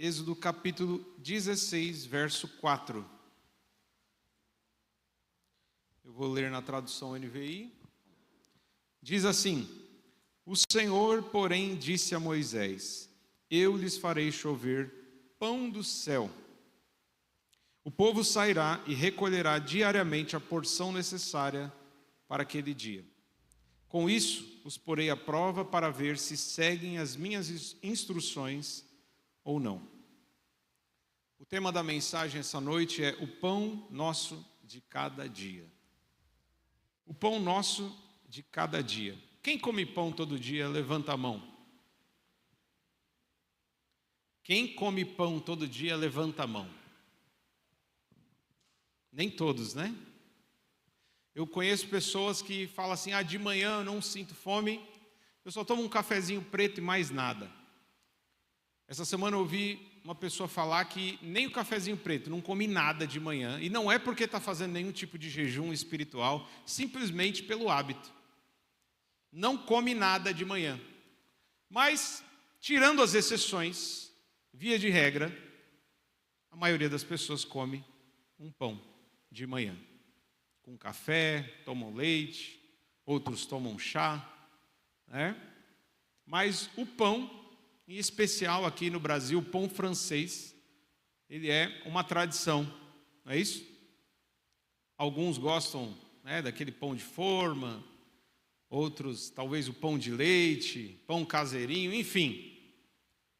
Êxodo capítulo 16, verso 4. Eu vou ler na tradução NVI. Diz assim: O Senhor, porém, disse a Moisés: Eu lhes farei chover pão do céu. O povo sairá e recolherá diariamente a porção necessária para aquele dia. Com isso, os porei à prova para ver se seguem as minhas instruções ou não. O tema da mensagem essa noite é o pão nosso de cada dia. O pão nosso de cada dia. Quem come pão todo dia, levanta a mão. Quem come pão todo dia, levanta a mão. Nem todos, né? Eu conheço pessoas que falam assim: de manhã eu não sinto fome, eu só tomo um cafezinho preto e mais nada. Essa semana eu ouvi uma pessoa falar que nem o cafezinho preto, não come nada de manhã, e não é porque está fazendo nenhum tipo de jejum espiritual, simplesmente pelo hábito. Não come nada de manhã. Mas, tirando as exceções, via de regra, a maioria das pessoas come um pão de manhã. Com café, tomam leite, outros tomam chá, né? Mas o pão, em especial aqui no Brasil, o pão francês, ele é uma tradição, não é isso? Alguns gostam, né, daquele pão de forma, outros talvez o pão de leite, pão caseirinho, enfim.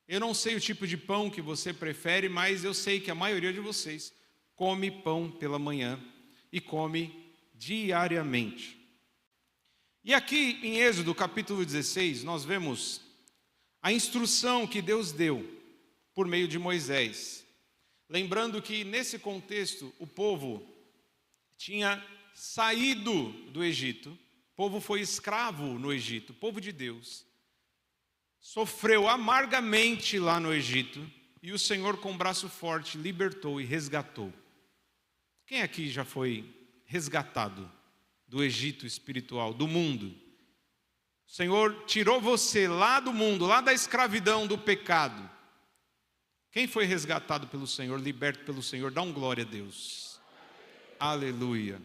Eu não sei o tipo de pão que você prefere, mas eu sei que a maioria de vocês come pão pela manhã e come diariamente. E aqui em Êxodo capítulo 16, nós vemos a instrução que Deus deu por meio de Moisés. Lembrando que nesse contexto o povo tinha saído do Egito, o povo foi escravo no Egito, o povo de Deus sofreu amargamente lá no Egito, e o Senhor com braço forte libertou e resgatou. Quem aqui já foi resgatado do Egito espiritual, do mundo? O Senhor tirou você lá do mundo, lá da escravidão, do pecado. Quem foi resgatado pelo Senhor, liberto pelo Senhor, dá um glória a Deus. Aleluia.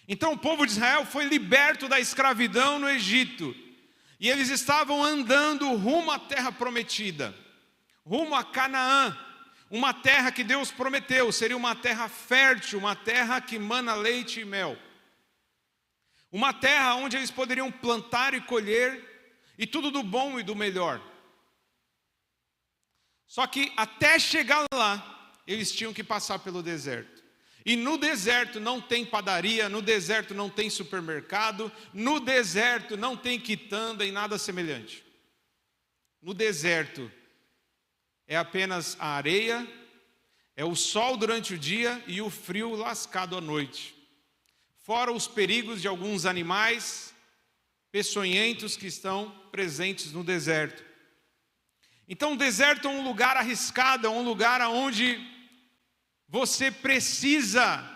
Então o povo de Israel foi liberto da escravidão no Egito. E eles estavam andando rumo à terra prometida, rumo a Canaã. Uma terra que Deus prometeu, seria uma terra fértil, uma terra que mana leite e mel. Uma terra onde eles poderiam plantar e colher, e tudo do bom e do melhor. Só que até chegar lá, eles tinham que passar pelo deserto. E no deserto não tem padaria, no deserto não tem supermercado, no deserto não tem quitanda e nada semelhante. No deserto é apenas a areia, é o sol durante o dia e o frio lascado à noite. Fora os perigos de alguns animais peçonhentos que estão presentes no deserto. Então o deserto é um lugar arriscado, é um lugar onde você precisa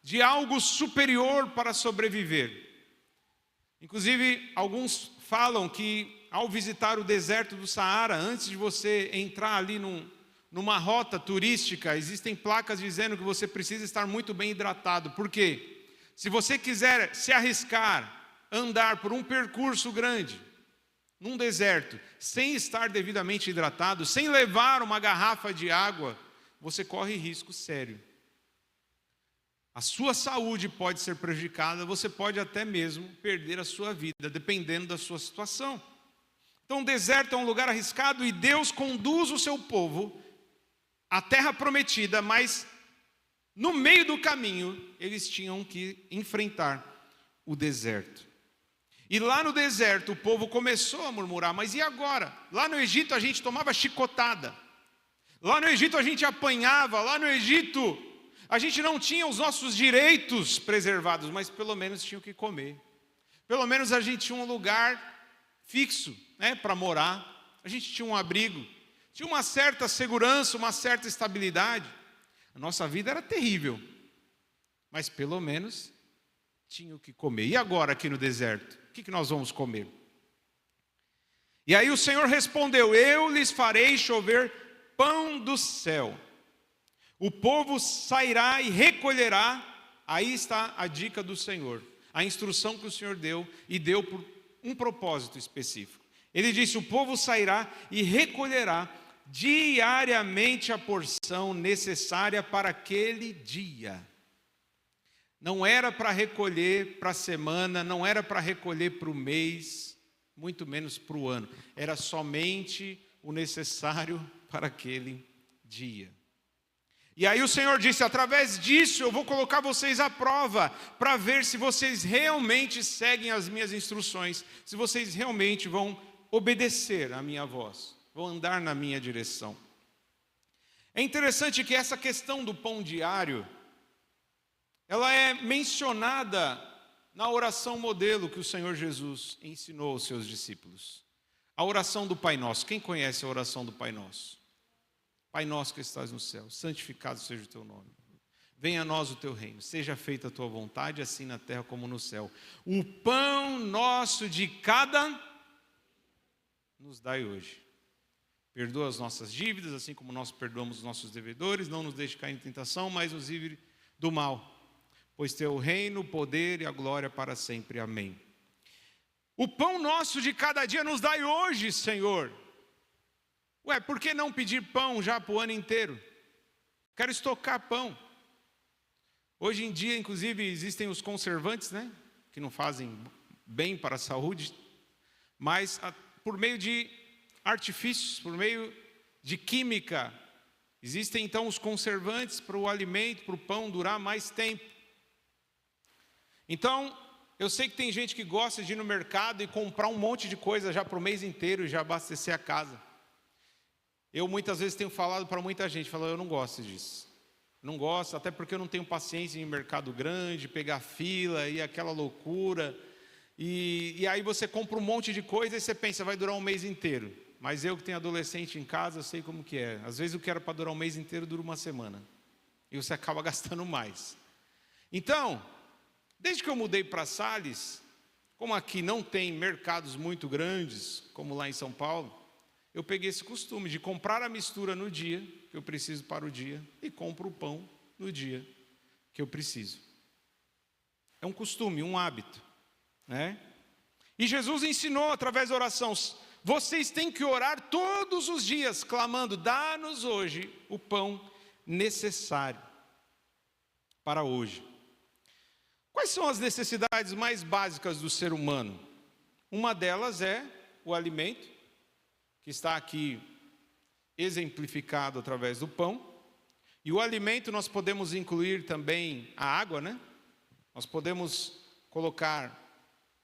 de algo superior para sobreviver. Inclusive, alguns falam que ao visitar o deserto do Saara, antes de você entrar ali numa rota turística, existem placas dizendo que você precisa estar muito bem hidratado. Por quê? Se você quiser se arriscar, andar por um percurso grande, num deserto, sem estar devidamente hidratado, sem levar uma garrafa de água, você corre risco sério. A sua saúde pode ser prejudicada, você pode até mesmo perder a sua vida, dependendo da sua situação. Então o deserto é um lugar arriscado e Deus conduz o seu povo à terra prometida, mas no meio do caminho, eles tinham que enfrentar o deserto. E lá no deserto, o povo começou a murmurar: mas e agora? Lá no Egito a gente tomava chicotada. Lá no Egito a gente apanhava. Lá no Egito a gente não tinha os nossos direitos preservados, mas pelo menos tinha o que comer. Pelo menos a gente tinha um lugar fixo, né, para morar. A gente tinha um abrigo. Tinha uma certa segurança, uma certa estabilidade. A nossa vida era terrível, mas pelo menos tinha o que comer. E agora aqui no deserto, o que nós vamos comer? E aí o Senhor respondeu: eu lhes farei chover pão do céu. O povo sairá e recolherá. Aí está a dica do Senhor, a instrução que o Senhor deu, e deu por um propósito específico. Ele disse: o povo sairá e recolherá diariamente a porção necessária para aquele dia. Não era para recolher para a semana, não era para recolher para o mês, muito menos para o ano. Era somente o necessário para aquele dia. E aí o Senhor disse: através disso eu vou colocar vocês à prova, para ver se vocês realmente seguem as minhas instruções, se vocês realmente vão obedecer à minha voz, vão andar na minha direção. É interessante que essa questão do pão diário, ela é mencionada na oração modelo que o Senhor Jesus ensinou aos seus discípulos. A oração do Pai Nosso. Quem conhece a oração do Pai Nosso? Pai nosso que estás no céu, santificado seja o teu nome. Venha a nós o teu reino, seja feita a tua vontade, assim na terra como no céu. O pão nosso de cada nos dai hoje. Perdoa as nossas dívidas, assim como nós perdoamos os nossos devedores. Não nos deixe cair em tentação, mas nos livre do mal. Pois teu o reino, o poder e a glória para sempre. Amém. O pão nosso de cada dia nos dai hoje, Senhor. Ué, por que não pedir pão já para o ano inteiro? Quero estocar pão. Hoje em dia, inclusive, existem os conservantes, né? Que não fazem bem para a saúde. Mas por meio de artifícios, por meio de química, existem então os conservantes para o alimento, para o pão durar mais tempo. Então, eu sei que tem gente que gosta de ir no mercado e comprar um monte de coisa já para o mês inteiro e já abastecer a casa. Eu muitas vezes tenho falado para muita gente, eu não gosto disso. Não gosto, até porque eu não tenho paciência em mercado grande, pegar fila e aquela loucura. E aí você compra um monte de coisa e você pensa, vai durar um mês inteiro. Mas eu que tenho adolescente em casa, eu sei como que é. Às vezes o que era para durar um mês inteiro dura uma semana. E você acaba gastando mais. Então, desde que eu mudei para Sales, como aqui não tem mercados muito grandes, como lá em São Paulo, eu peguei esse costume de comprar a mistura no dia que eu preciso para o dia e compro o pão no dia que eu preciso. É um costume, um hábito, né? E Jesus ensinou através da oração: vocês têm que orar todos os dias, clamando: dá-nos hoje o pão necessário para hoje. Quais são as necessidades mais básicas do ser humano? Uma delas é o alimento, que está aqui exemplificado através do pão. E o alimento nós podemos incluir também a água, né? Nós podemos colocar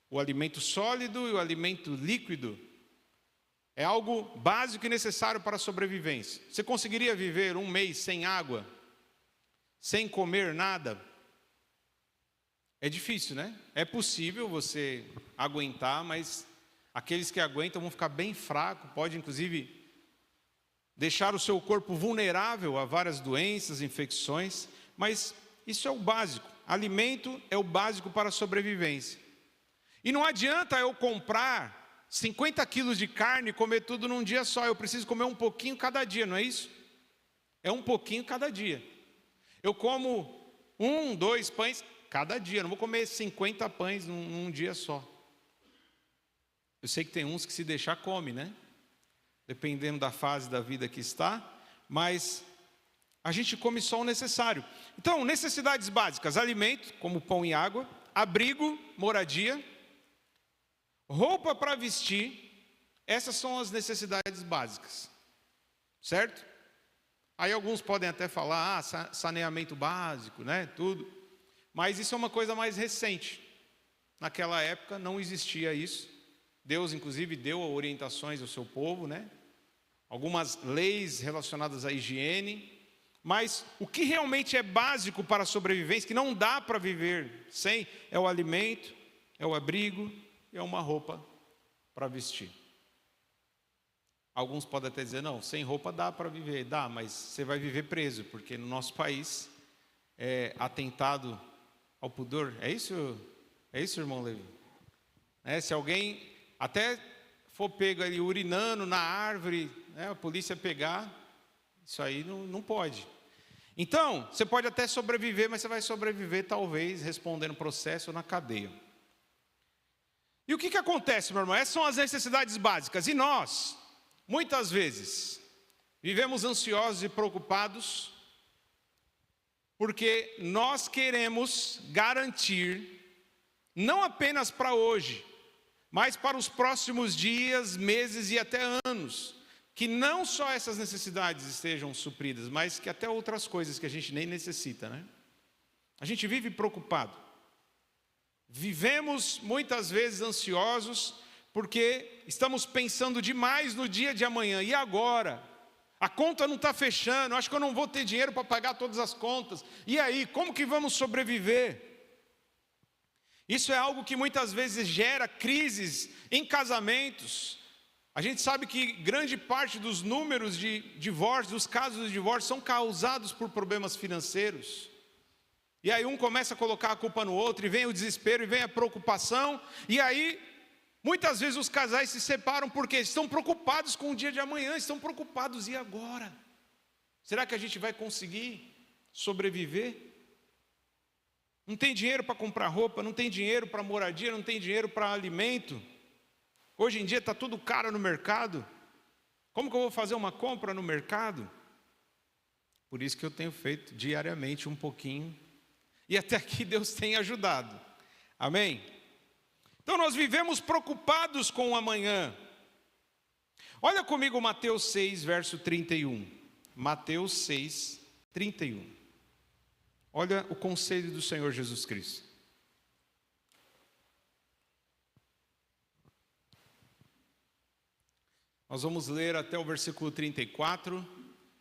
o alimento sólido e o alimento líquido. É algo básico e necessário para a sobrevivência. Você conseguiria viver um mês sem água? Sem comer nada? É difícil, né? É possível você aguentar, mas aqueles que aguentam vão ficar bem fracos, pode inclusive deixar o seu corpo vulnerável a várias doenças, infecções, mas isso é o básico. Alimento é o básico para a sobrevivência. E não adianta eu comprar 50 quilos de carne e comer tudo num dia só. Eu preciso comer um pouquinho cada dia, não é isso? É um pouquinho cada dia. Eu como 1, 2 pães cada dia. Não vou comer 50 pães num dia só. Eu sei que tem uns que se deixar come, né? Dependendo da fase da vida que está. Mas a gente come só o necessário. Então, necessidades básicas: alimento, como pão e água. Abrigo, moradia. Roupa para vestir. Essas são as necessidades básicas. Certo? Aí alguns podem até falar, saneamento básico, né? Tudo. Mas isso é uma coisa mais recente. Naquela época não existia isso. Deus, inclusive, deu orientações ao seu povo, né? Algumas leis relacionadas à higiene. Mas o que realmente é básico para a sobrevivência, que não dá para viver sem, é o alimento, é o abrigo e é uma roupa para vestir. Alguns podem até dizer, não, sem roupa dá para viver. Dá, mas você vai viver preso, porque no nosso país é atentado ao pudor. É isso, irmão Levi? Se alguém até for pego ali urinando na árvore, né, a polícia pegar, Isso aí não pode. Então, você pode até sobreviver, mas você vai sobreviver talvez respondendo processo ou na cadeia. E o que acontece, meu irmão? Essas são as necessidades básicas. E nós, muitas vezes, vivemos ansiosos e preocupados porque nós queremos garantir, não apenas para hoje, mas para os próximos dias, meses e até anos, que não só essas necessidades estejam supridas, mas que até outras coisas que a gente nem necessita, né? A gente vive preocupado. Vivemos muitas vezes ansiosos porque estamos pensando demais no dia de amanhã. E agora? A conta não está fechando, acho que eu não vou ter dinheiro para pagar todas as contas. E aí, como que vamos sobreviver? Isso é algo que muitas vezes gera crises em casamentos. A gente sabe que grande parte dos números de divórcio, dos casos de divórcio, são causados por problemas financeiros. E aí um começa a colocar a culpa no outro, e vem o desespero, e vem a preocupação, e aí muitas vezes os casais se separam porque estão preocupados com o dia de amanhã, estão preocupados, e agora? Será que a gente vai conseguir sobreviver? Não tem dinheiro para comprar roupa, não tem dinheiro para moradia, não tem dinheiro para alimento. Hoje em dia está tudo caro no mercado. Como que eu vou fazer uma compra no mercado? Por isso que eu tenho feito diariamente um pouquinho. E até aqui Deus tem ajudado. Amém? Então nós vivemos preocupados com o amanhã. Olha comigo Mateus 6, verso 31. Mateus 6, 31. Olha o conselho do Senhor Jesus Cristo. Nós vamos ler até o versículo 34.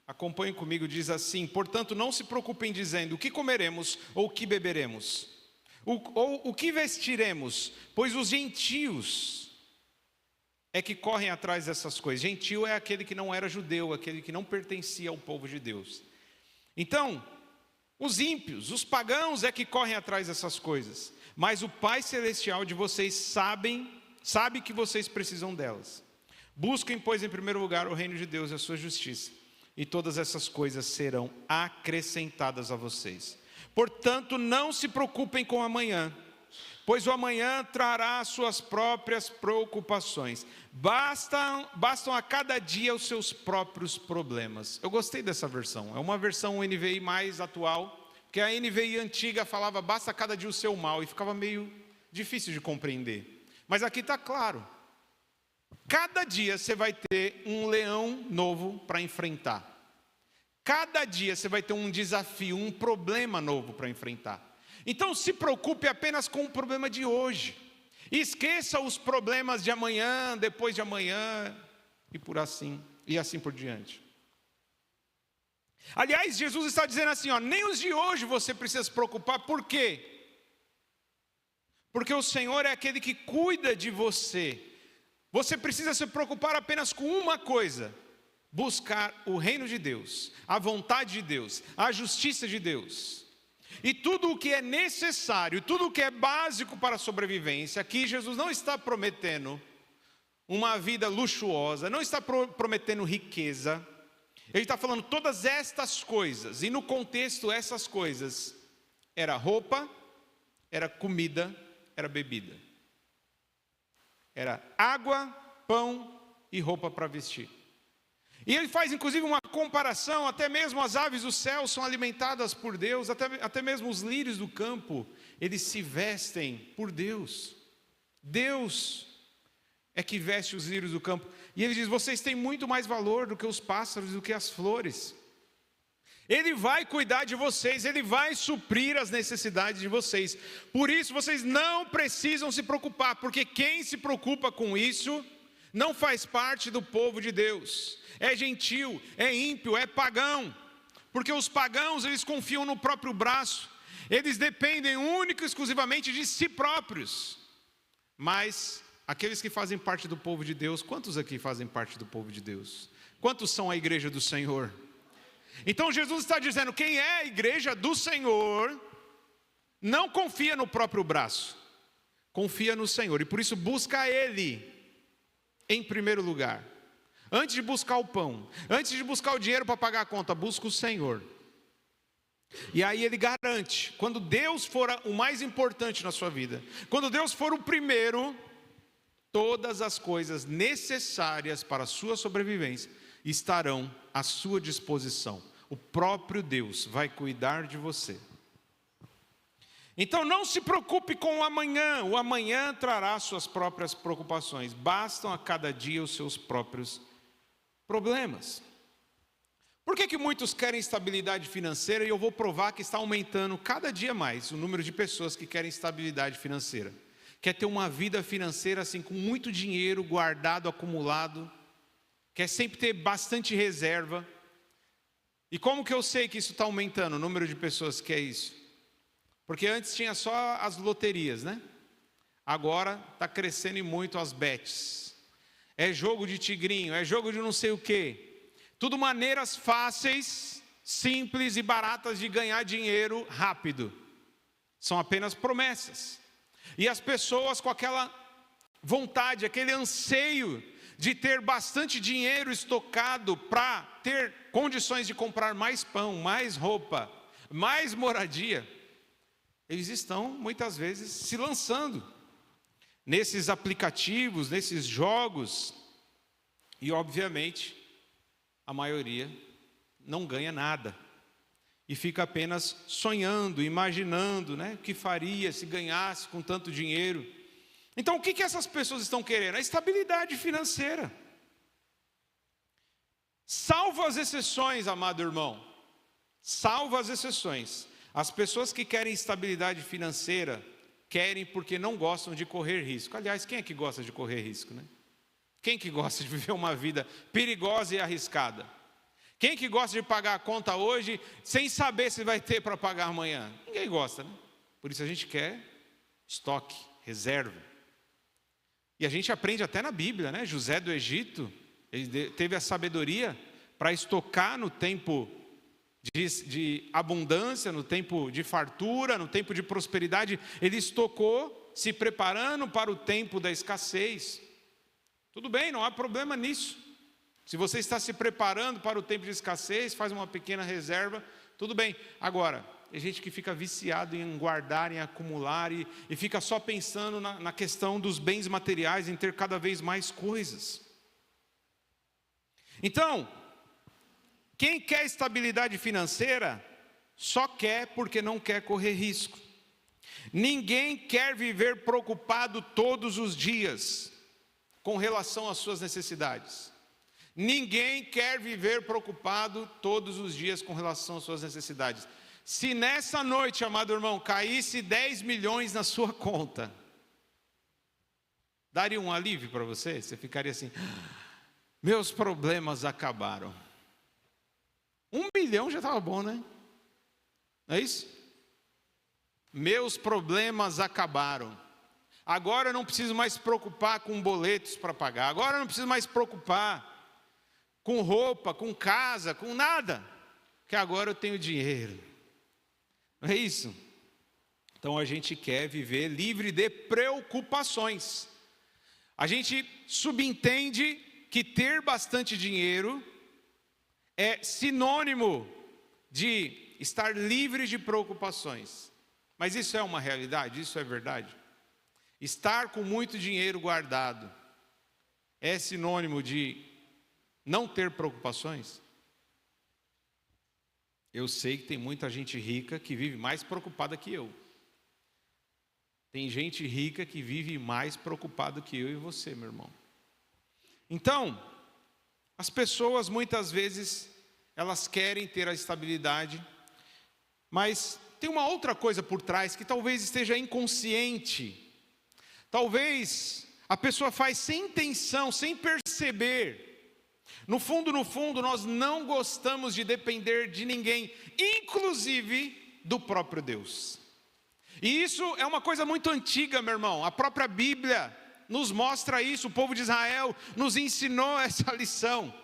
Acompanhe comigo, diz assim: portanto, não se preocupem dizendo, o que comeremos ou o que beberemos? Ou o que vestiremos? Pois os gentios é que correm atrás dessas coisas. Gentio é aquele que não era judeu, aquele que não pertencia ao povo de Deus. Então, os ímpios, os pagãos é que correm atrás dessas coisas. Mas o Pai Celestial de vocês sabe que vocês precisam delas. Busquem, pois, em primeiro lugar o reino de Deus e a sua justiça, e todas essas coisas serão acrescentadas a vocês. Portanto, não se preocupem com o amanhã, pois o amanhã trará suas próprias preocupações. Bastam a cada dia os seus próprios problemas. Eu gostei dessa versão, é uma versão NVI mais atual, porque a NVI antiga falava basta a cada dia o seu mal, e ficava meio difícil de compreender. Mas aqui está claro. Cada dia você vai ter um leão novo para enfrentar. Cada dia você vai ter um desafio, um problema novo para enfrentar. Então se preocupe apenas com o problema de hoje. Esqueça os problemas de amanhã, depois de amanhã, e assim por diante. Aliás, Jesus está dizendo assim, nem os de hoje você precisa se preocupar. Por quê? Porque o Senhor é aquele que cuida de você. Você precisa se preocupar apenas com uma coisa: buscar o reino de Deus, a vontade de Deus, a justiça de Deus. E tudo o que é necessário, tudo o que é básico para a sobrevivência. Aqui Jesus não está prometendo uma vida luxuosa, não está prometendo riqueza. Ele está falando todas estas coisas, e no contexto essas coisas era roupa, era comida, era bebida. Era água, pão e roupa para vestir. E ele faz inclusive uma comparação, até mesmo as aves do céu são alimentadas por Deus, até mesmo os lírios do campo, eles se vestem por Deus. Deus é que veste os lírios do campo. E ele diz, vocês têm muito mais valor do que os pássaros, do que as flores. Ele vai cuidar de vocês, Ele vai suprir as necessidades de vocês. Por isso vocês não precisam se preocupar, porque quem se preocupa com isso não faz parte do povo de Deus. É gentil, é ímpio, é pagão. Porque os pagãos, eles confiam no próprio braço. Eles dependem única e exclusivamente de si próprios. Mas aqueles que fazem parte do povo de Deus, quantos aqui fazem parte do povo de Deus? Quantos são a igreja do Senhor? Então Jesus está dizendo, quem é a igreja do Senhor, não confia no próprio braço, confia no Senhor, e por isso busca Ele em primeiro lugar. Antes de buscar o pão, antes de buscar o dinheiro para pagar a conta, busca o Senhor. E aí ele garante, quando Deus for o mais importante na sua vida, quando Deus for o primeiro, todas as coisas necessárias para a sua sobrevivência estarão à sua disposição. O próprio Deus vai cuidar de você. Então não se preocupe com o amanhã trará suas próprias preocupações. Bastam a cada dia os seus próprios problemas. Por que muitos querem estabilidade financeira? E eu vou provar que está aumentando cada dia mais o número de pessoas que querem estabilidade financeira. Quer ter uma vida financeira assim, com muito dinheiro guardado, acumulado. Quer sempre ter bastante reserva. E como que eu sei que isso está aumentando, o número de pessoas que quer isso? Porque antes tinha só as loterias, né? Agora está crescendo e muito as bets. É jogo de tigrinho, é jogo de não sei o quê. Tudo maneiras fáceis, simples e baratas de ganhar dinheiro rápido. São apenas promessas. E as pessoas com aquela vontade, aquele anseio de ter bastante dinheiro estocado para ter condições de comprar mais pão, mais roupa, mais moradia, eles estão muitas vezes se lançando nesses aplicativos, nesses jogos, e obviamente a maioria não ganha nada e fica apenas sonhando, imaginando, né, o que faria se ganhasse com tanto dinheiro. Então o que essas pessoas estão querendo? A estabilidade financeira. Salvo as exceções, amado irmão, salvo as exceções. As pessoas que querem estabilidade financeira, querem porque não gostam de correr risco. Aliás, quem é que gosta de correr risco, né? Quem que gosta de viver uma vida perigosa e arriscada? Quem que gosta de pagar a conta hoje sem saber se vai ter para pagar amanhã? Ninguém gosta, né? Por isso a gente quer estoque, reserva. E a gente aprende até na Bíblia, né? José do Egito, ele teve a sabedoria para estocar no tempo de abundância, no tempo de fartura, no tempo de prosperidade. Ele estocou, se preparando para o tempo da escassez. Tudo bem, não há problema nisso. Se você está se preparando para o tempo de escassez, faz uma pequena reserva, tudo bem. Agora, tem gente que fica viciado em guardar, em acumular e fica só pensando na questão dos bens materiais, em ter cada vez mais coisas. Então, quem quer estabilidade financeira, só quer porque não quer correr risco. Ninguém quer viver preocupado todos os dias com relação às suas necessidades. Ninguém quer viver preocupado todos os dias com relação às suas necessidades. Se nessa noite, amado irmão, caísse 10 milhões na sua conta, daria um alívio para você? Você ficaria assim, meus problemas acabaram. 1 milhão já estava bom, né? Não é isso? Meus problemas acabaram. Agora eu não preciso mais se preocupar com boletos para pagar. Agora eu não preciso mais se preocupar com roupa, com casa, com nada. Porque agora eu tenho dinheiro. Não é isso? Então a gente quer viver livre de preocupações. A gente subentende que ter bastante dinheiro é sinônimo de estar livre de preocupações. Mas isso é uma realidade? Isso é verdade? Estar com muito dinheiro guardado é sinônimo de não ter preocupações? Eu sei que tem muita gente rica que vive mais preocupada que eu. Tem gente rica que vive mais preocupada que eu e você, meu irmão. Então, as pessoas muitas vezes, elas querem ter a estabilidade, mas tem uma outra coisa por trás que talvez esteja inconsciente. Talvez a pessoa faz sem intenção, sem perceber. No fundo, nós não gostamos de depender de ninguém, inclusive do próprio Deus. E isso é uma coisa muito antiga, meu irmão. A própria Bíblia nos mostra isso. O povo de Israel nos ensinou essa lição.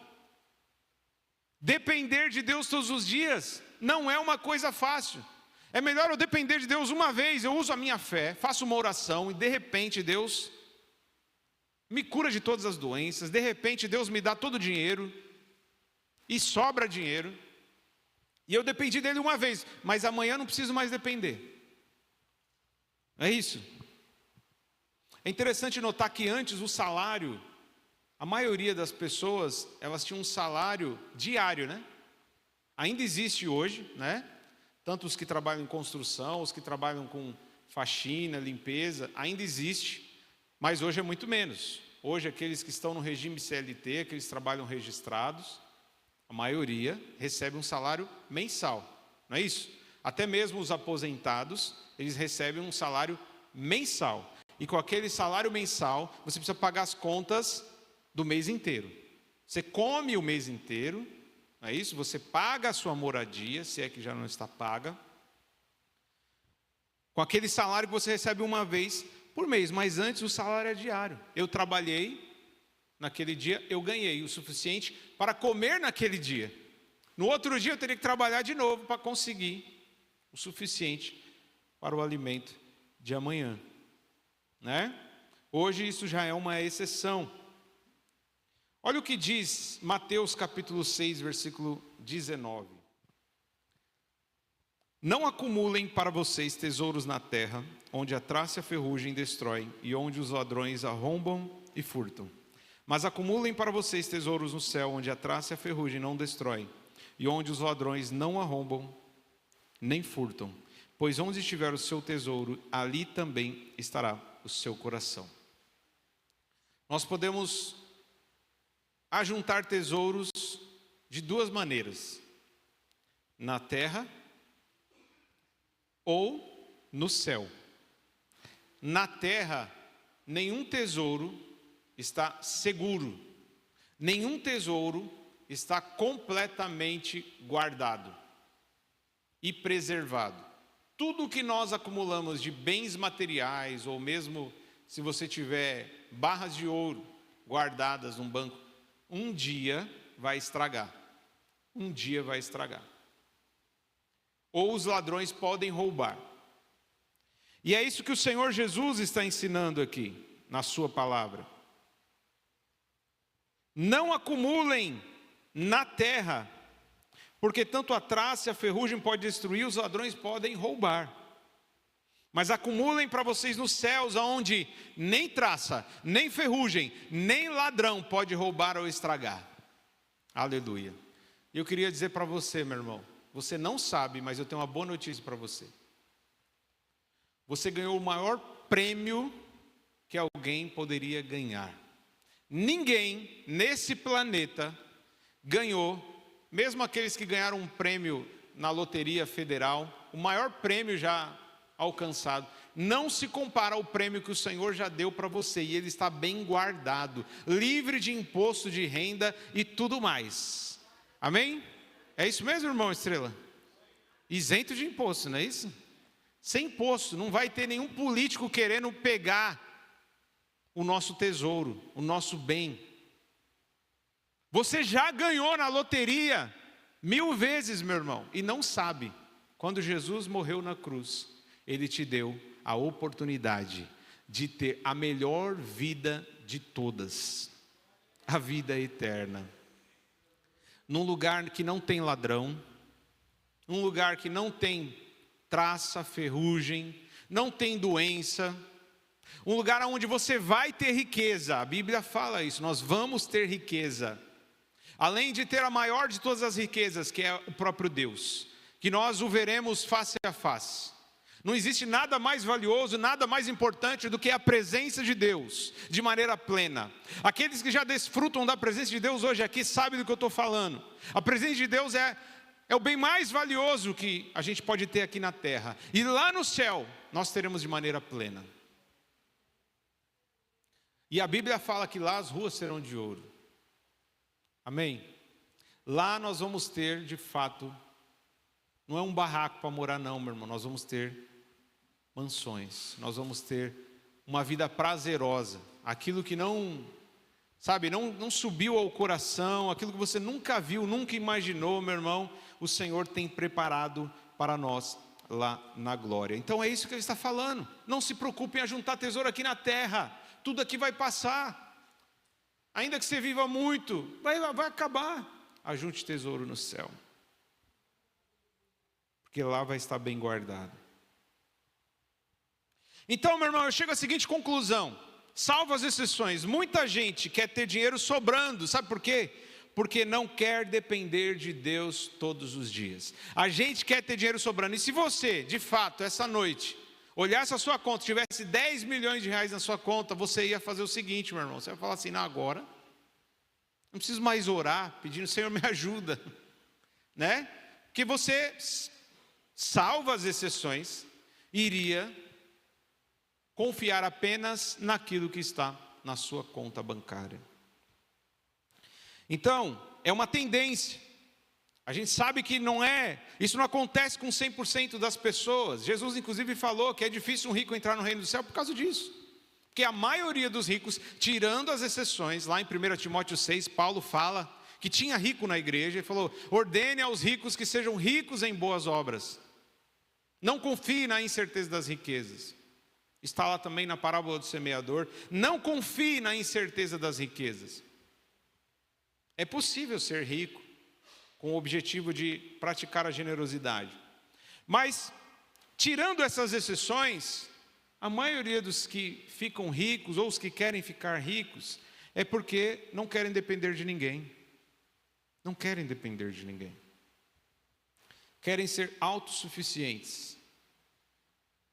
Depender de Deus todos os dias não é uma coisa fácil. É melhor eu depender de Deus uma vez, eu uso a minha fé, faço uma oração e de repente Deus me cura de todas as doenças, de repente Deus me dá todo o dinheiro, e sobra dinheiro, e eu dependi dele uma vez, mas amanhã não preciso mais depender. É isso. É interessante notar que antes o salário, a maioria das pessoas, elas tinham um salário diário, né? Ainda existe hoje, né? Tanto os que trabalham em construção, os que trabalham com faxina, limpeza, ainda existe, mas hoje é muito menos. Hoje aqueles que estão no regime CLT, aqueles que trabalham registrados, a maioria recebe um salário mensal, não é isso? Até mesmo os aposentados, eles recebem um salário mensal. E com aquele salário mensal, você precisa pagar as contas do mês inteiro. Você come o mês inteiro, não é isso? Você paga a sua moradia, se é que já não está paga, com aquele salário que você recebe uma vez por mês, mas antes o salário é diário. Eu trabalhei, naquele dia eu ganhei o suficiente para comer naquele dia. No outro dia eu teria que trabalhar de novo para conseguir o suficiente para o alimento de amanhã, né? Hoje isso já é uma exceção. Olha o que diz Mateus capítulo 6, versículo 19. Não acumulem para vocês tesouros na terra, onde a traça e a ferrugem destroem, e onde os ladrões arrombam e furtam. Mas acumulem para vocês tesouros no céu, onde a traça e a ferrugem não destroem, e onde os ladrões não arrombam nem furtam. Pois onde estiver o seu tesouro, ali também estará o seu coração. Nós podemos ajuntar tesouros de duas maneiras: na terra ou no céu. Na terra, nenhum tesouro está seguro, nenhum tesouro está completamente guardado e preservado. Tudo que nós acumulamos de bens materiais, ou mesmo se você tiver barras de ouro guardadas num banco, um dia vai estragar. Um dia vai estragar. Ou os ladrões podem roubar. E é isso que o Senhor Jesus está ensinando aqui, na sua palavra. Não acumulem na terra, porque tanto a traça e a ferrugem pode destruir, os ladrões podem roubar. Mas acumulem para vocês nos céus, aonde nem traça, nem ferrugem, nem ladrão pode roubar ou estragar. Aleluia. E eu queria dizer para você, meu irmão, você não sabe, mas eu tenho uma boa notícia para você. Você ganhou o maior prêmio que alguém poderia ganhar. Ninguém nesse planeta ganhou, mesmo aqueles que ganharam um prêmio na loteria federal, o maior prêmio já alcançado, não se compara ao prêmio que o Senhor já deu para você, e ele está bem guardado, livre de imposto de renda e tudo mais. Amém? É isso mesmo, irmão Estrela? Isento de imposto, não é isso? Sem imposto, não vai ter nenhum político querendo pegar o nosso tesouro, o nosso bem. Você já ganhou na loteria 1000 vezes, meu irmão, e não sabe. Quando Jesus morreu na cruz, Ele te deu a oportunidade de ter a melhor vida de todas, a vida eterna. Num lugar que não tem ladrão, num lugar que não tem traça, ferrugem, não tem doença, um lugar onde você vai ter riqueza. A Bíblia fala isso, nós vamos ter riqueza. Além de ter a maior de todas as riquezas, que é o próprio Deus, que nós o veremos face a face. Não existe nada mais valioso, nada mais importante do que a presença de Deus, de maneira plena. Aqueles que já desfrutam da presença de Deus hoje aqui, sabem do que eu estou falando. A presença de Deus é o bem mais valioso que a gente pode ter aqui na terra. E lá no céu, nós teremos de maneira plena. E a Bíblia fala que lá as ruas serão de ouro. Amém? Lá nós vamos ter, de fato, não é um barraco para morar não, meu irmão. Nós vamos ter mansões. Nós vamos ter uma vida prazerosa. Aquilo que não subiu ao coração, aquilo que você nunca viu, nunca imaginou, meu irmão, o Senhor tem preparado para nós lá na glória. Então é isso que Ele está falando. Não se preocupem em ajuntar tesouro aqui na terra. Tudo aqui vai passar. Ainda que você viva muito, vai acabar. Ajunte tesouro no céu, porque lá vai estar bem guardado. Então, meu irmão, eu chego à seguinte conclusão, salvo as exceções, muita gente quer ter dinheiro sobrando, sabe por quê? Porque não quer depender de Deus todos os dias. A gente quer ter dinheiro sobrando, e se você, de fato, essa noite, olhasse a sua conta, tivesse 10 milhões de reais na sua conta, você ia fazer o seguinte, meu irmão, você ia falar assim, não, agora, não preciso mais orar, pedindo, Senhor, me ajuda, né? Porque você, salvo as exceções, iria confiar apenas naquilo que está na sua conta bancária. Então, é uma tendência. A gente sabe que isso não acontece com 100% das pessoas. Jesus inclusive falou que é difícil um rico entrar no reino do céu por causa disso. Porque a maioria dos ricos, tirando as exceções, lá em 1 Timóteo 6, Paulo fala que tinha rico na igreja, ele falou, ordene aos ricos que sejam ricos em boas obras. Não confie na incerteza das riquezas. Está lá também na parábola do semeador, não confie na incerteza das riquezas. É possível ser rico com o objetivo de praticar a generosidade. Mas, tirando essas exceções, a maioria dos que ficam ricos, ou os que querem ficar ricos, é porque não querem depender de ninguém. Não querem depender de ninguém. Querem ser autossuficientes.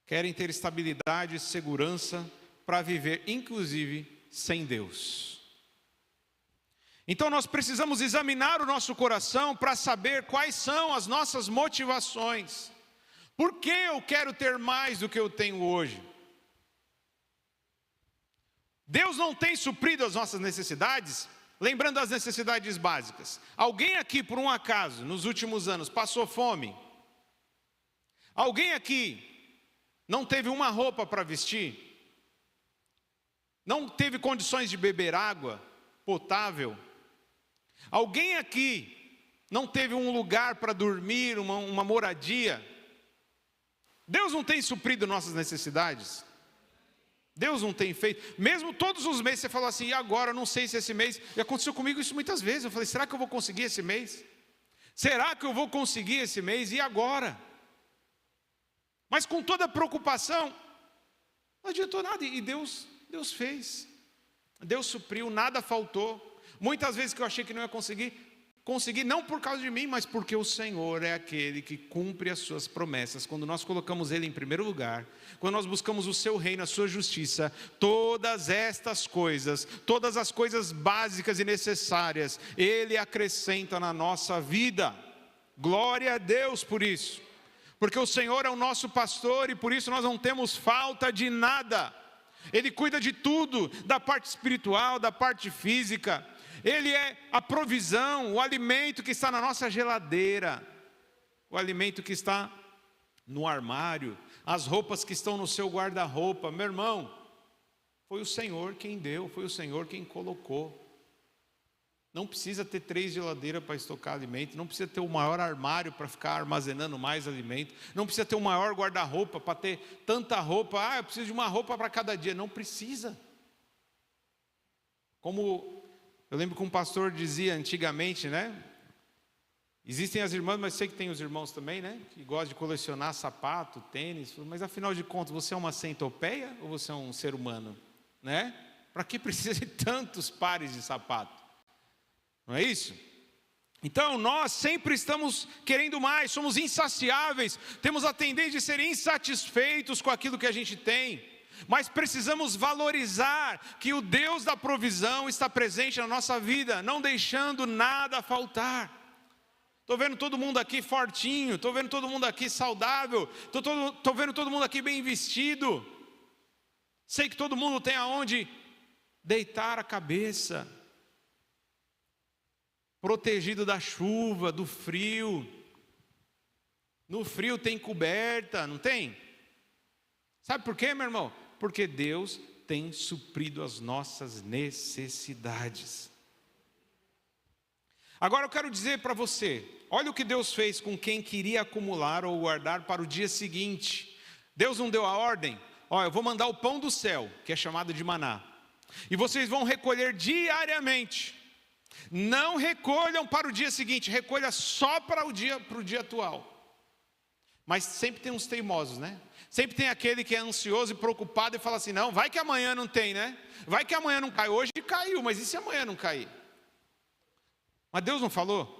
Querem ter estabilidade e segurança para viver, inclusive, sem Deus. Então nós precisamos examinar o nosso coração para saber quais são as nossas motivações. Por que eu quero ter mais do que eu tenho hoje? Deus não tem suprido as nossas necessidades? Lembrando das necessidades básicas. Alguém aqui, por um acaso, nos últimos anos, passou fome? Alguém aqui não teve uma roupa para vestir? Não teve condições de beber água potável? Alguém aqui não teve um lugar para dormir, uma moradia? Deus não tem suprido nossas necessidades? Deus não tem feito, mesmo todos os meses você fala assim, e agora, eu não sei se esse mês, e aconteceu comigo isso muitas vezes, eu falei, será que eu vou conseguir esse mês? Será que eu vou conseguir esse mês, e agora? Mas com toda a preocupação, não adiantou nada, e Deus fez, Deus supriu, nada faltou. Muitas vezes que eu achei que não ia consegui não por causa de mim, mas porque o Senhor é aquele que cumpre as suas promessas. Quando nós colocamos Ele em primeiro lugar, quando nós buscamos o seu reino, a sua justiça, todas estas coisas, todas as coisas básicas e necessárias, Ele acrescenta na nossa vida. Glória a Deus por isso, porque o Senhor é o nosso pastor e por isso nós não temos falta de nada. Ele cuida de tudo, da parte espiritual, da parte física. Ele é a provisão, o alimento que está na nossa geladeira, o alimento que está no armário, as roupas que estão no seu guarda-roupa. Meu irmão, foi o Senhor quem deu, foi o Senhor quem colocou. Não precisa ter 3 geladeiras para estocar alimento, não precisa ter o maior armário para ficar armazenando mais alimento, não precisa ter o maior guarda-roupa para ter tanta roupa, eu preciso de uma roupa para cada dia. Não precisa. Como eu lembro que um pastor dizia antigamente, né? Existem as irmãs, mas sei que tem os irmãos também, né? Que gostam de colecionar sapato, tênis. Mas afinal de contas, você é uma centopeia ou você é um ser humano? Né? Para que precisa de tantos pares de sapato? Não é isso? Então nós sempre estamos querendo mais, somos insaciáveis, temos a tendência de ser insatisfeitos com aquilo que a gente tem. Mas precisamos valorizar que o Deus da provisão está presente na nossa vida, não deixando nada faltar. Estou vendo todo mundo aqui fortinho, estou vendo todo mundo aqui saudável, estou vendo todo mundo aqui bem vestido. Sei que todo mundo tem aonde deitar a cabeça, protegido da chuva, do frio. No frio tem coberta, não tem? Sabe por quê, meu irmão? Porque Deus tem suprido as nossas necessidades. Agora eu quero dizer para você, olha o que Deus fez com quem queria acumular ou guardar para o dia seguinte. Deus não deu a ordem, eu vou mandar o pão do céu, que é chamado de maná. E vocês vão recolher diariamente. Não recolham para o dia seguinte, recolha só para o dia atual. Mas sempre tem uns teimosos, né? Sempre tem aquele que é ansioso e preocupado e fala assim, não, vai que amanhã não tem, né? Vai que amanhã não cai. Hoje caiu, mas e se amanhã não cair? Mas Deus não falou?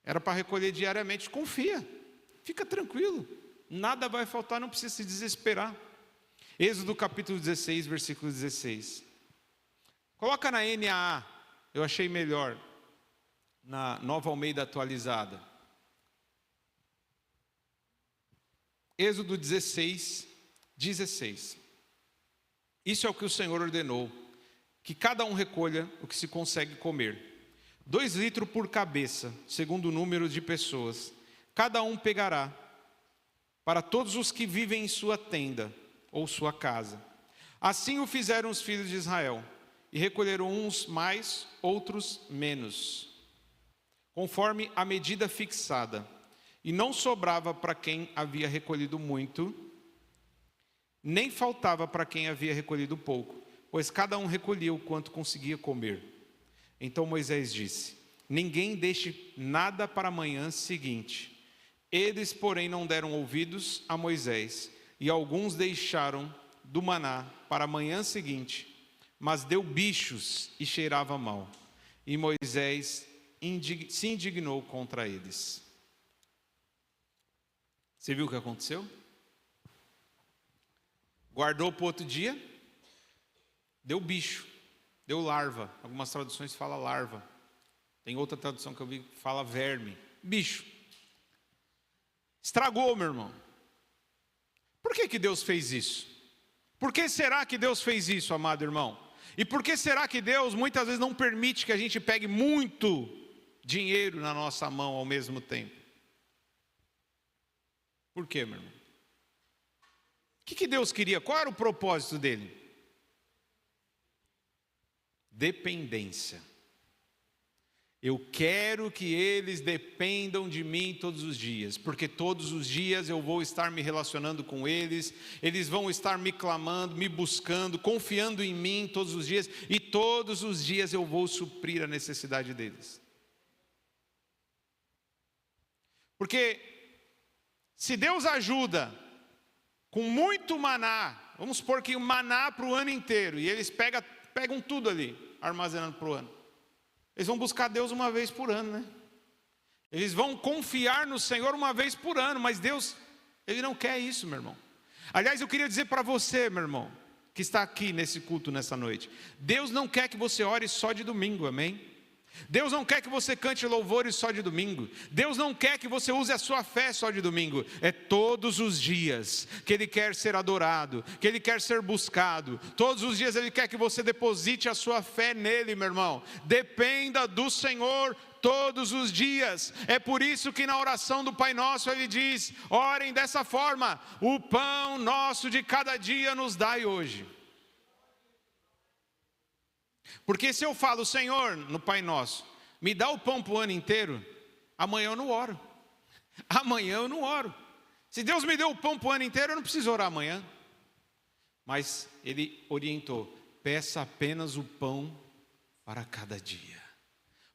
Era para recolher diariamente. Confia, fica tranquilo, nada vai faltar, não precisa se desesperar. Êxodo capítulo 16, versículo 16. Coloca na NAA, eu achei melhor, na Nova Almeida atualizada. Êxodo 16, 16. Isso é o que o Senhor ordenou, que cada um recolha o que se consegue comer. 2 litros por cabeça, segundo o número de pessoas. Cada um pegará, para todos os que vivem em sua tenda ou sua casa. Assim o fizeram os filhos de Israel, e recolheram uns mais, outros menos, conforme a medida fixada. E não sobrava para quem havia recolhido muito, nem faltava para quem havia recolhido pouco, pois cada um recolhia o quanto conseguia comer. Então Moisés disse, ninguém deixe nada para a manhã seguinte. Eles, porém, não deram ouvidos a Moisés, e alguns deixaram do maná para a manhã seguinte, mas deu bichos e cheirava mal. E Moisés se indignou contra eles. Você viu o que aconteceu? Guardou para o outro dia, deu bicho, deu larva. Algumas traduções falam larva. Tem outra tradução que eu vi que fala verme. Bicho. Estragou, meu irmão. Por que Deus fez isso? Por que será que Deus fez isso, amado irmão? E por que será que Deus muitas vezes não permite que a gente pegue muito dinheiro na nossa mão ao mesmo tempo? Por quê, meu irmão? O que Deus queria? Qual era o propósito dele? Dependência. Eu quero que eles dependam de mim todos os dias, porque todos os dias eu vou estar me relacionando com eles, eles vão estar me clamando, me buscando, confiando em mim todos os dias, e todos os dias eu vou suprir a necessidade deles. Porque se Deus ajuda com muito maná, vamos supor que o maná para o ano inteiro, e eles pegam tudo ali, armazenando para o ano. Eles vão buscar Deus uma vez por ano, né? Eles vão confiar no Senhor uma vez por ano, mas Deus, Ele não quer isso, meu irmão. Aliás, eu queria dizer para você, meu irmão, que está aqui nesse culto nessa noite, Deus não quer que você ore só de domingo, amém? Deus não quer que você cante louvores só de domingo. Deus não quer que você use a sua fé só de domingo. É todos os dias que Ele quer ser adorado, que Ele quer ser buscado. Todos os dias Ele quer que você deposite a sua fé nele, meu irmão. Dependa do Senhor todos os dias. É por isso que na oração do Pai Nosso Ele diz, orem dessa forma, o pão nosso de cada dia nos dai hoje. Porque se eu falo, Senhor, no Pai Nosso, me dá o pão para o ano inteiro, amanhã eu não oro. Amanhã eu não oro. Se Deus me deu o pão para o ano inteiro, eu não preciso orar amanhã. Mas Ele orientou, peça apenas o pão para cada dia.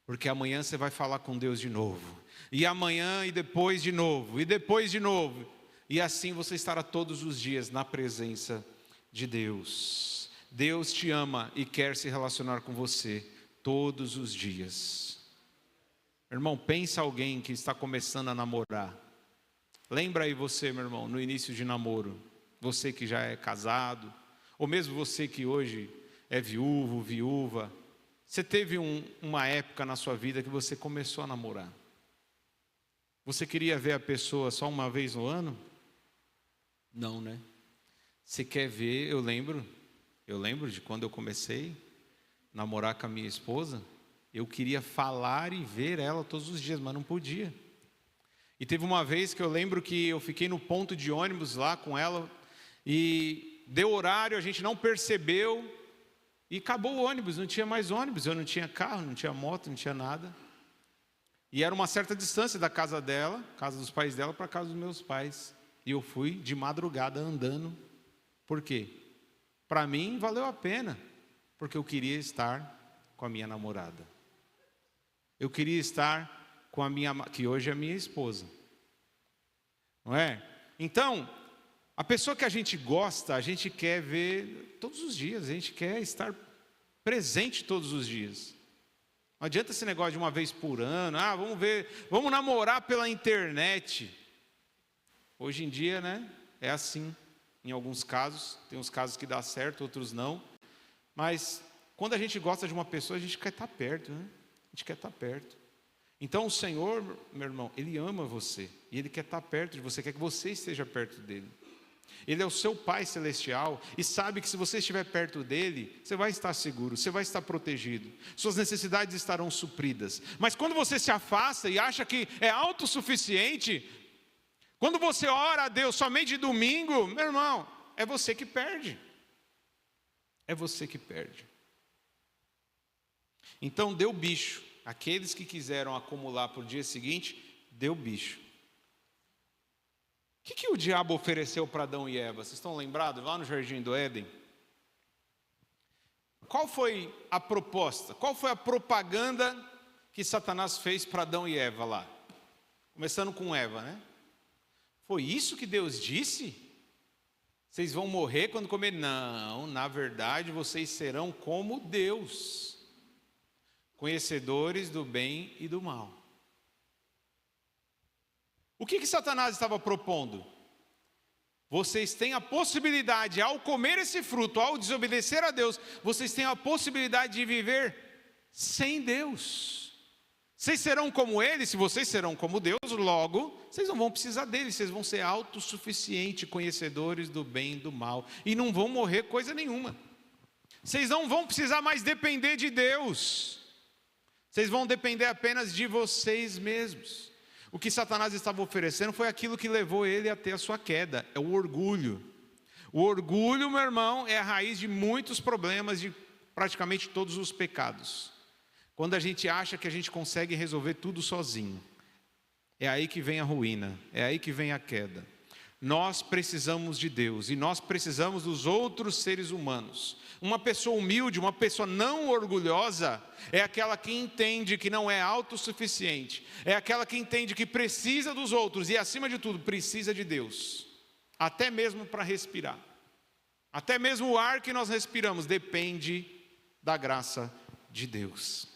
Porque amanhã você vai falar com Deus de novo. E amanhã e depois de novo. E depois de novo. E assim você estará todos os dias na presença de Deus. Deus te ama e quer se relacionar com você todos os dias. Irmão, pensa alguém que está começando a namorar. Lembra aí você, meu irmão, no início de namoro. Você que já é casado, ou mesmo você que hoje é viúvo, viúva. Você teve uma época na sua vida que você começou a namorar. Você queria ver a pessoa só uma vez no ano? Não, né? Você quer ver, eu lembro de quando eu comecei a namorar com a minha esposa, eu queria falar e ver ela todos os dias, mas não podia. E teve uma vez que eu lembro que eu fiquei no ponto de ônibus lá com ela, e deu horário, a gente não percebeu, e acabou o ônibus, não tinha mais ônibus, eu não tinha carro, não tinha moto, não tinha nada. E era uma certa distância da casa dela, casa dos pais dela, para a casa dos meus pais. E eu fui de madrugada andando. Por quê? Para mim valeu a pena. Porque eu queria estar com a minha namorada. Eu queria estar com a minha, que hoje é minha esposa. Não é? Então, a pessoa que a gente gosta, a gente quer ver todos os dias, a gente quer estar presente todos os dias. Não adianta esse negócio de uma vez por ano, vamos ver, vamos namorar pela internet. Hoje em dia, né, é assim, em alguns casos, tem uns casos que dá certo, outros não. Mas quando a gente gosta de uma pessoa, a gente quer estar perto, né? A gente quer estar perto. Então o Senhor, meu irmão, Ele ama você. E Ele quer estar perto de você, quer que você esteja perto dEle. Ele é o seu Pai Celestial e sabe que se você estiver perto dEle, você vai estar seguro, você vai estar protegido. Suas necessidades estarão supridas. Mas quando você se afasta e acha que é autossuficiente, quando você ora a Deus somente de domingo, meu irmão, é você que perde. É você que perde. Então deu bicho. Aqueles que quiseram acumular para o dia seguinte, deu bicho. O que o diabo ofereceu para Adão e Eva? Vocês estão lembrados? Lá no Jardim do Éden. Qual foi a proposta? Qual foi a propaganda que Satanás fez para Adão e Eva lá? Começando com Eva, né? Foi isso que Deus disse? Vocês vão morrer quando comerem? Não, na verdade vocês serão como Deus, conhecedores do bem e do mal. O que Satanás estava propondo? Vocês têm a possibilidade, ao comer esse fruto, ao desobedecer a Deus, vocês têm a possibilidade de viver sem Deus. Vocês serão como Ele, se vocês serão como Deus, logo, vocês não vão precisar dele, vocês vão ser autossuficientes, conhecedores do bem e do mal, e não vão morrer coisa nenhuma. Vocês não vão precisar mais depender de Deus, vocês vão depender apenas de vocês mesmos. O que Satanás estava oferecendo foi aquilo que levou ele a ter a sua queda, é o orgulho. O orgulho, meu irmão, é a raiz de muitos problemas, de praticamente todos os pecados. Quando a gente acha que a gente consegue resolver tudo sozinho, é aí que vem a ruína, é aí que vem a queda. Nós precisamos de Deus e nós precisamos dos outros seres humanos. Uma pessoa humilde, uma pessoa não orgulhosa, é aquela que entende que não é autossuficiente, é aquela que entende que precisa dos outros e, acima de tudo, precisa de Deus, até mesmo para respirar. Até mesmo o ar que nós respiramos depende da graça de Deus.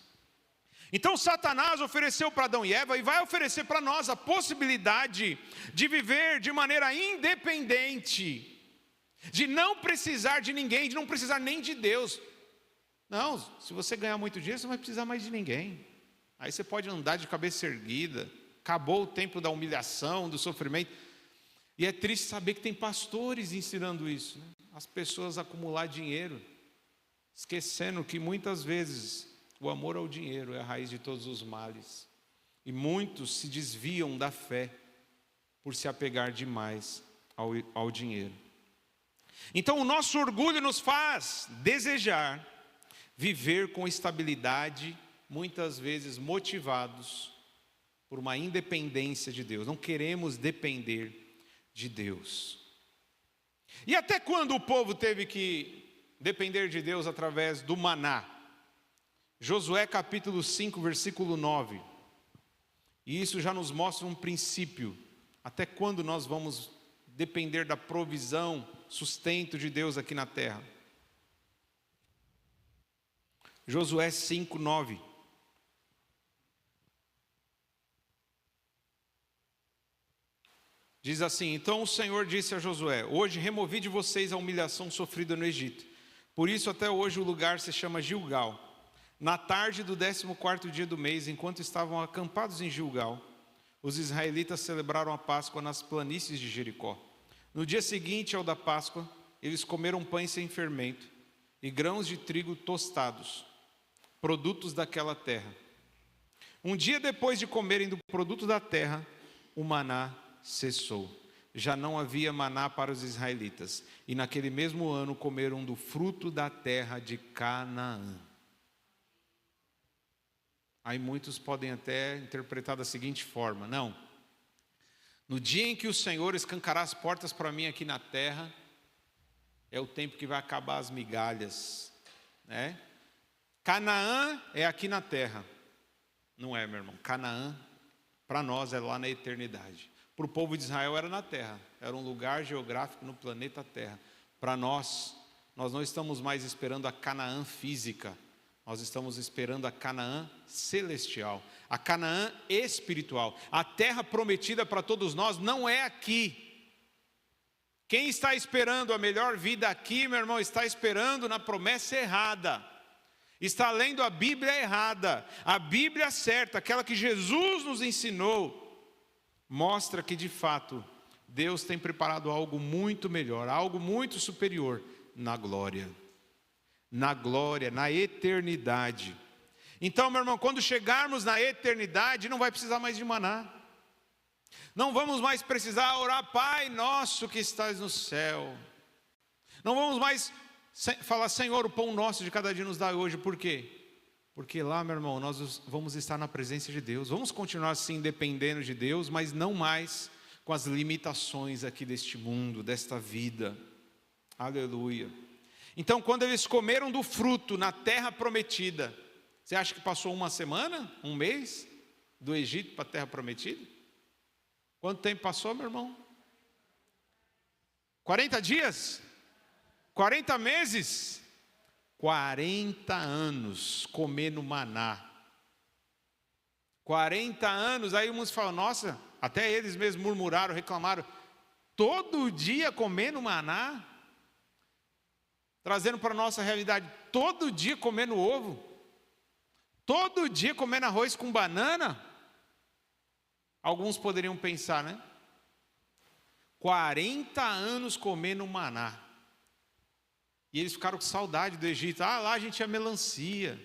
Então Satanás ofereceu para Adão e Eva e vai oferecer para nós a possibilidade de viver de maneira independente, de não precisar de ninguém, de não precisar nem de Deus. Não, se você ganhar muito dinheiro, você não vai precisar mais de ninguém. Aí você pode andar de cabeça erguida, acabou o tempo da humilhação, do sofrimento. E é triste saber que tem pastores ensinando isso, né? As pessoas acumular dinheiro, esquecendo que muitas vezes o amor ao dinheiro é a raiz de todos os males. E muitos se desviam da fé por se apegar demais ao dinheiro. Então o nosso orgulho nos faz desejar viver com estabilidade, muitas vezes motivados por uma independência de Deus. Não queremos depender de Deus. E até quando o povo teve que depender de Deus através do maná? Josué capítulo 5, versículo 9. E isso já nos mostra um princípio. Até quando nós vamos depender da provisão, sustento de Deus aqui na terra? Josué 5, 9. Diz assim: então o Senhor disse a Josué: hoje removi de vocês a humilhação sofrida no Egito. Por isso até hoje o lugar se chama Gilgal. Na tarde do 14º dia do mês, enquanto estavam acampados em Gilgal, os israelitas celebraram a Páscoa nas planícies de Jericó. No dia seguinte ao da Páscoa, eles comeram pães sem fermento e grãos de trigo tostados, produtos daquela terra. Um dia depois de comerem do produto da terra, o maná cessou. Já não havia maná para os israelitas. E naquele mesmo ano comeram do fruto da terra de Canaã. Aí muitos podem até interpretar da seguinte forma: não, no dia em que o Senhor escancarar as portas para mim aqui na terra, é o tempo que vai acabar as migalhas, né? Canaã é aqui na terra. Não é, meu irmão. Canaã, para nós, é lá na eternidade. Para o povo de Israel era na terra. Era um lugar geográfico no planeta Terra. Para nós não estamos mais esperando a Canaã física. Nós estamos esperando a Canaã celestial. A Canaã espiritual. A terra prometida para todos nós não é aqui. Quem está esperando a melhor vida aqui, meu irmão, está esperando na promessa errada. Está lendo a Bíblia errada. A Bíblia certa, aquela que Jesus nos ensinou, mostra que de fato Deus tem preparado algo muito melhor, algo muito superior na glória. Na glória, na eternidade. Então, meu irmão, quando chegarmos na eternidade, não vai precisar mais de maná. Não vamos mais precisar orar, Pai nosso que estás no céu. Não vamos mais falar, Senhor, o pão nosso de cada dia nos dá hoje. Por quê? Porque lá, meu irmão, nós vamos estar na presença de Deus. Vamos continuar assim, dependendo de Deus, mas não mais com as limitações aqui deste mundo, desta vida. Aleluia. Então, quando eles comeram do fruto na terra prometida, você acha que passou uma semana, um mês, do Egito para a terra prometida? Quanto tempo passou, meu irmão? 40 dias? 40 meses? 40 anos comendo maná. 40 anos, aí uns falam, nossa, até eles mesmos murmuraram, reclamaram, todo dia comendo maná? Trazendo para a nossa realidade, todo dia comendo ovo? Todo dia comendo arroz com banana? Alguns poderiam pensar, né? 40 anos comendo maná. E eles ficaram com saudade do Egito. Ah, lá a gente tinha melancia,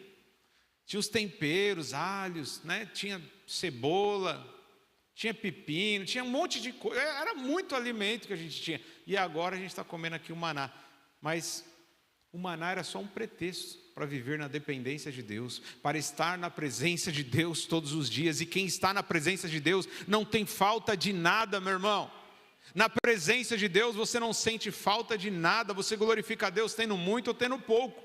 tinha os temperos, alhos, né? Tinha cebola, tinha pepino, tinha um monte de coisa. Era muito alimento que a gente tinha. E agora a gente está comendo aqui o maná. Mas o maná era só um pretexto para viver na dependência de Deus, para estar na presença de Deus todos os dias. E quem está na presença de Deus não tem falta de nada, meu irmão. Na presença de Deus você não sente falta de nada. Você glorifica a Deus tendo muito ou tendo pouco.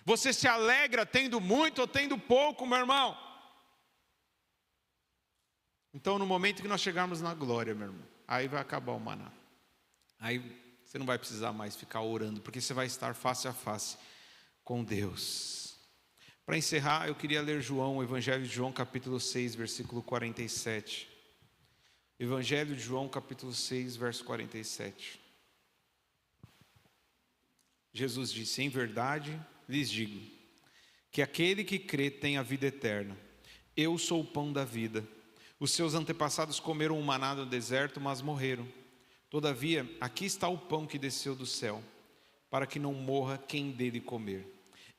Você se alegra tendo muito ou tendo pouco, meu irmão. Então no momento que nós chegarmos na glória, meu irmão, aí vai acabar o maná. Aí você não vai precisar mais ficar orando, porque você vai estar face a face com Deus. Para encerrar, eu queria ler João, o Evangelho de João, capítulo 6, versículo 47. Evangelho de João, capítulo 6, verso 47. Jesus disse, em verdade lhes digo, que aquele que crê tem a vida eterna. Eu sou o pão da vida. Os seus antepassados comeram o maná no deserto, mas morreram. Todavia, aqui está o pão que desceu do céu, para que não morra quem dele comer.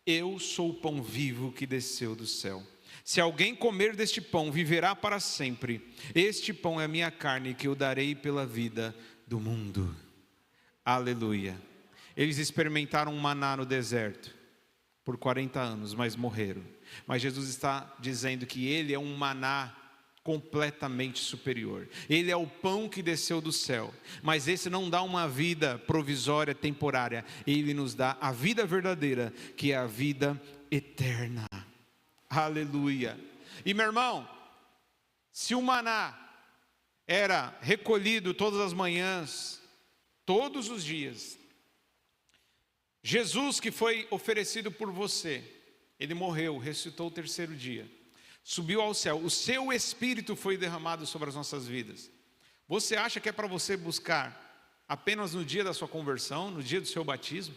Eu sou o pão vivo que desceu do céu. Se alguém comer deste pão, viverá para sempre. Este pão é a minha carne, que eu darei pela vida do mundo. Aleluia. Eles experimentaram um maná no deserto por 40 anos, mas morreram. Mas Jesus está dizendo que Ele é um maná completamente superior. Ele é o pão que desceu do céu. Mas esse não dá uma vida provisória, temporária. Ele nos dá a vida verdadeira, que é a vida eterna. Aleluia. E meu irmão, se o maná era recolhido todas as manhãs, todos os dias, Jesus, que foi oferecido por você, Ele morreu, ressuscitou o terceiro dia, subiu ao céu, o seu Espírito foi derramado sobre as nossas vidas. Você acha que é para você buscar apenas no dia da sua conversão, no dia do seu batismo?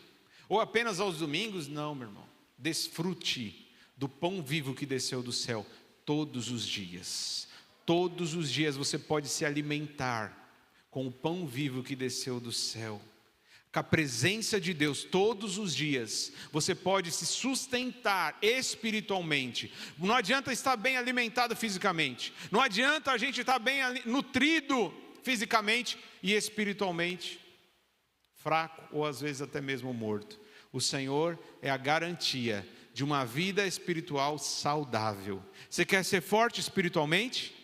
Ou apenas aos domingos? Não, meu irmão. Desfrute do pão vivo que desceu do céu todos os dias. Todos os dias você pode se alimentar com o pão vivo que desceu do céu. Com a presença de Deus todos os dias, você pode se sustentar espiritualmente. Não adianta estar bem alimentado fisicamente. Não adianta a gente estar bem nutrido fisicamente e espiritualmente fraco ou às vezes até mesmo morto. O Senhor é a garantia de uma vida espiritual saudável. Você quer ser forte espiritualmente?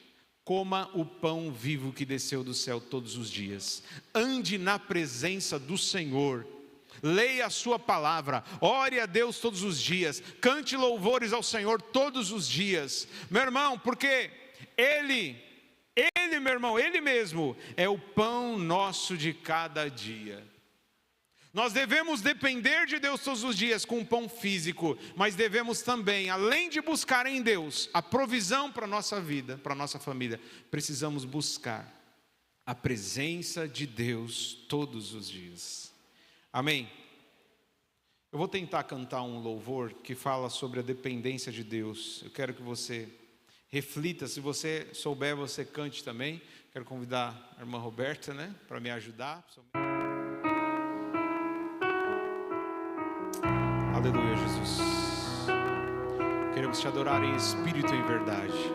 Coma o pão vivo que desceu do céu todos os dias. Ande na presença do Senhor. leia a sua palavra, ore a Deus todos os dias, cante louvores ao Senhor todos os dias, meu irmão, porque Ele, meu irmão, Ele mesmo é o pão nosso de cada dia. Nós devemos depender de Deus todos os dias com o pão físico, mas devemos também, além de buscar em Deus a provisão para a nossa vida, para a nossa família, precisamos buscar a presença de Deus todos os dias. Amém? Eu vou tentar cantar um louvor que fala sobre a dependência de Deus. Eu quero que você reflita, se você souber, você cante também. Quero convidar a irmã Roberta, para me ajudar. Aleluia, Jesus. Queremos te adorar em espírito e em verdade.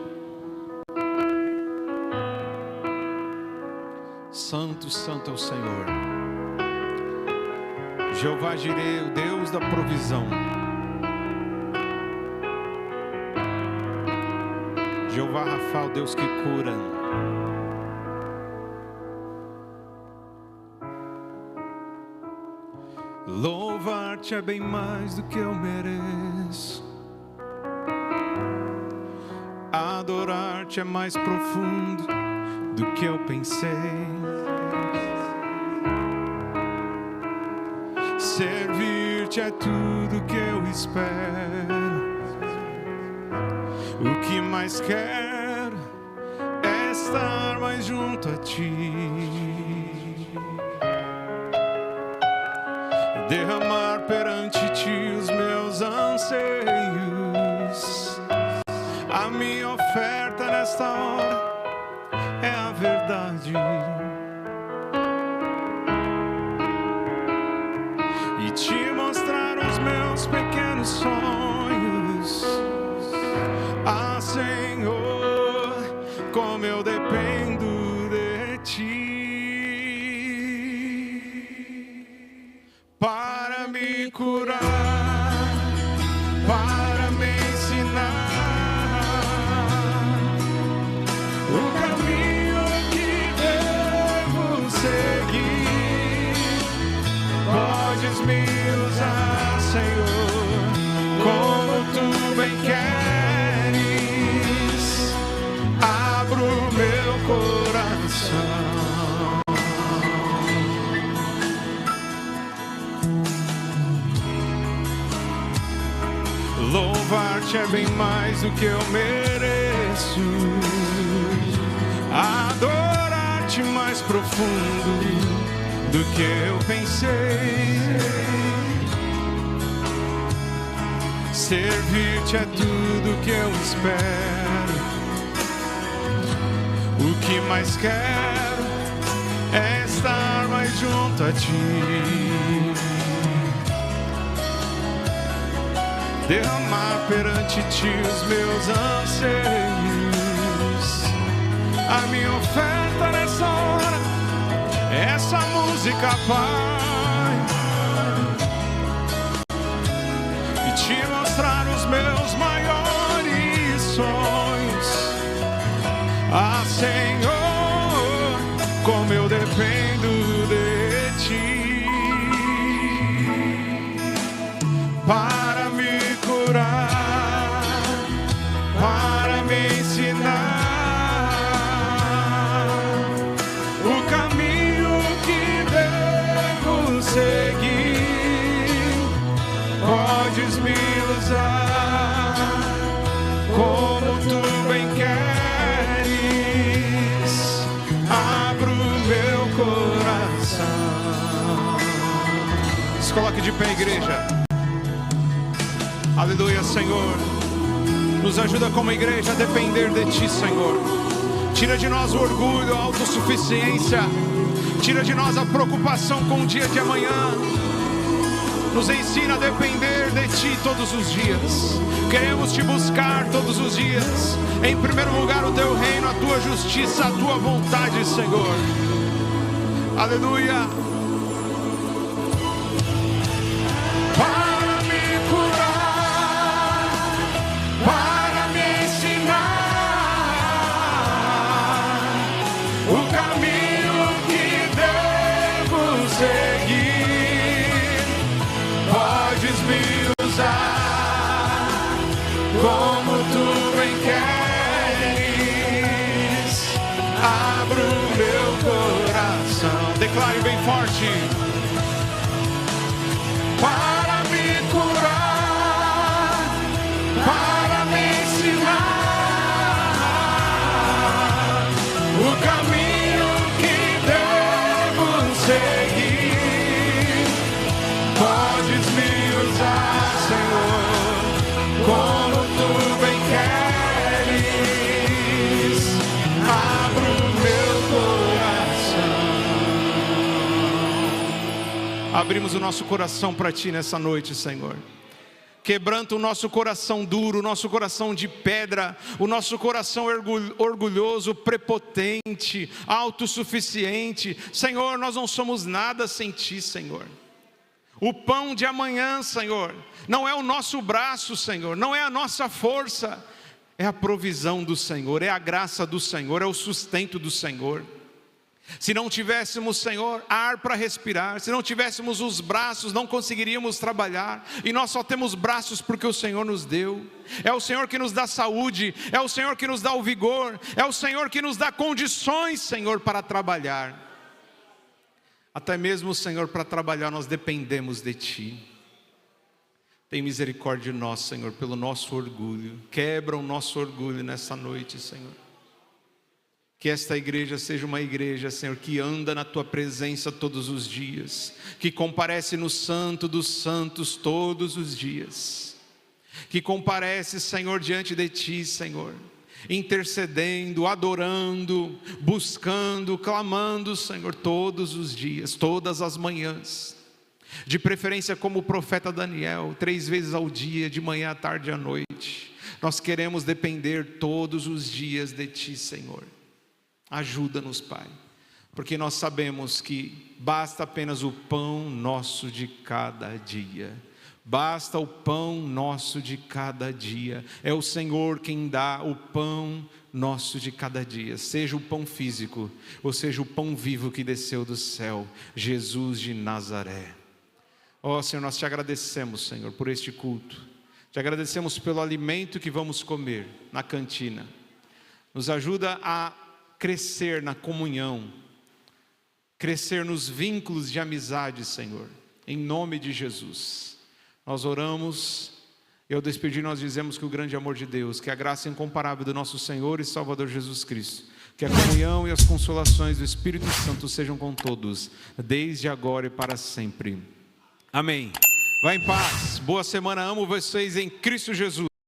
Santo, santo é o Senhor. Jeová Jireh, o Deus da provisão. Jeová Rafa, o Deus que cura. Louvar-te é bem mais do que eu mereço. Adorar-te é mais profundo do que eu pensei. Servir-te é tudo que eu espero. O que mais quero é estar mais junto a ti. Derramar perante ti os meus anseios. A minha oferta nesta hora é a verdade. E te mostrar os meus pequenos sonhos. Ah, Senhor, como eu dependo de ti. Para me curar, para me ensinar o caminho que devo seguir. Podes me usar, Senhor, como tu bem queres. Abro meu coração. Louvar-te é bem mais do que eu mereço. Adorar-te mais profundo do que eu pensei. Servir-te é tudo que eu espero. O que mais quero é estar mais junto a ti. Derramar perante ti os meus anseios. A minha oferta nessa hora é essa música, Pai. E te mostrar os meus maiores sonhos. Ah, Senhor, como eu dependo de ti. Para me curar, para me ensinar o caminho que devo seguir. Podes me usar como tu bem queres. Abro meu coração. Se coloque de pé, igreja. Aleluia, Senhor. Nos ajuda como igreja a depender de ti, Senhor. Tira de nós o orgulho, a autossuficiência. Tira de nós a preocupação com o dia de amanhã. Nos ensina a depender de ti todos os dias. Queremos te buscar todos os dias. Em primeiro lugar o teu reino, a tua justiça, a tua vontade, Senhor. Aleluia. como tu bem queres. Abro meu coração. Declare bem forte. Para me curar, para me ensinar o caminho que devo seguir. Podes me usar, Senhor, como tu bem queres. Abro meu coração. Abrimos o nosso coração para Ti nessa noite, Senhor. Quebranta o nosso coração duro, o nosso coração de pedra, o nosso coração orgulhoso, prepotente, autossuficiente. Senhor, nós não somos nada sem Ti, Senhor. O pão de amanhã, Senhor, não é o nosso braço, Senhor, não é a nossa força, é a provisão do Senhor, é a graça do Senhor, é o sustento do Senhor. Se não tivéssemos, Senhor, ar para respirar, se não tivéssemos os braços, não conseguiríamos trabalhar, e nós só temos braços porque o Senhor nos deu. É o Senhor que nos dá saúde, é o Senhor que nos dá o vigor, é o Senhor que nos dá condições, Senhor, para trabalhar. Até mesmo, Senhor, para trabalhar nós dependemos de Ti. Tem misericórdia de nós, Senhor, pelo nosso orgulho. Quebra o nosso orgulho nessa noite, Senhor. Que esta igreja seja uma igreja, Senhor, que anda na Tua presença todos os dias, que comparece no Santo dos Santos todos os dias, que comparece, Senhor, diante de Ti, Senhor, intercedendo, adorando, buscando, clamando, Senhor, todos os dias, todas as manhãs, de preferência como o profeta Daniel, 3 vezes ao dia, de manhã, à tarde e à noite. Nós queremos depender todos os dias de Ti, Senhor. Ajuda-nos, Pai, porque nós sabemos que basta apenas o pão nosso de cada dia. Basta o pão nosso de cada dia. É o Senhor quem dá o pão nosso de cada dia, seja o pão físico, ou seja o pão vivo que desceu do céu, Jesus de Nazaré. Ó Senhor, nós Te agradecemos, Senhor, por este culto. Te agradecemos pelo alimento que vamos comer na cantina. Nos ajuda a crescer na comunhão, crescer nos vínculos de amizade, Senhor, em nome de Jesus. Nós oramos e ao despedir nós dizemos que o grande amor de Deus, que a graça incomparável do nosso Senhor e Salvador Jesus Cristo, que a comunhão e as consolações do Espírito Santo sejam com todos, desde agora e para sempre. Amém. Vá em paz, boa semana, amo vocês em Cristo Jesus.